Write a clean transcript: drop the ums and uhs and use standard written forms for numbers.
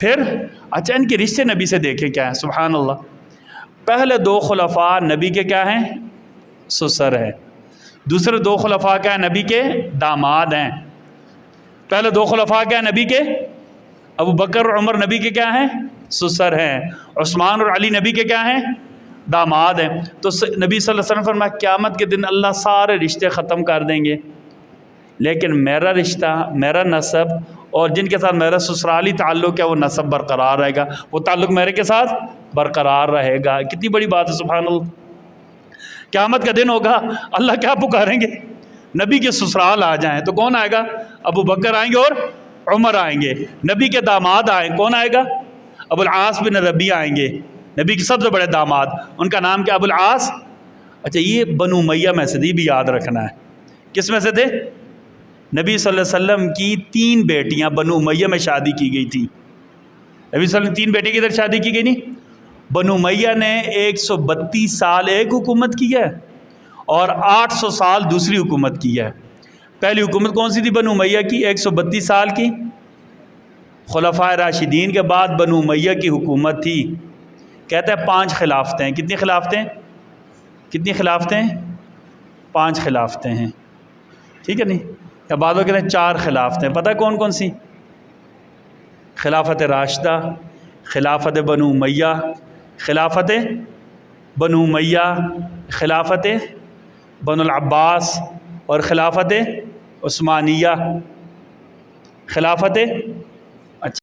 پھر اچھا ان کے رشتے نبی سے دیکھیں کیا ہیں، سبحان اللہ. پہلے 2 خلفاء نبی کے کیا ہیں؟ سسر ہیں. دوسرے 2 خلفاء کیا ہیں؟ نبی کے داماد ہیں. پہلے 2 خلفاء کیا ہیں؟ نبی کے ابو بکر اور عمر نبی کے کیا ہیں؟ سسر ہیں. عثمان اور علی نبی کے کیا ہیں؟ داماد ہیں. تو نبی صلی اللہ علیہ وسلم فرمایا قیامت کے دن اللہ سارے رشتے ختم کر دیں گے، لیکن میرا رشتہ، میرا نسب اور جن کے ساتھ میرا سسرالی تعلق ہے وہ نسب برقرار رہے گا، وہ تعلق میرے کے ساتھ برقرار رہے گا. کتنی بڑی بات ہے، سبحان اللہ. قیامت کا دن ہوگا، اللہ کیا پکاریں گے؟ نبی کے سسرال آ جائیں تو کون آئے گا؟ ابو بکر آئیں گے اور عمر آئیں گے. نبی کے داماد آئیں، کون آئے گا؟ ابو العاص بن ربیعہ آئیں گے، نبی کے سب سے بڑے داماد. ان کا نام کیا؟ ابو العاص. اچھا یہ بنو امیہ میں سے تھی، بھی یاد رکھنا ہے. کس میں سے تھے؟ نبی صلی اللہ علیہ وسلم کی 3 بیٹیاں بنو امیہ میں شادی کی گئی تھی. نبی صلی اللہ علیہ وسلم 3 بیٹی کی ادھر شادی کی گئی نہیں. بنو امیہ نے 132 سال ایک حکومت کی ہے اور 800 سال دوسری حکومت کی ہے. پہلی حکومت کون سی تھی بنو امیہ کی؟ 132 سال کی. خلفائے راشدین کے بعد بنو امیہ کی حکومت تھی. کہتا ہے 5 خلافتیں. کتنی خلافتیں؟ کتنی خلافتیں؟ 5 خلافتیں ہیں. ٹھیک ہے نہیں؟ یا بعد میں کہتے ہیں 4 خلافتیں. پتہ کون کون سی؟ خلافت راشدہ، خلافت بنو امیہ، خلافت بنو امیہ، خلافت بنو العباس اور خلافت عثمانیہ. خلافت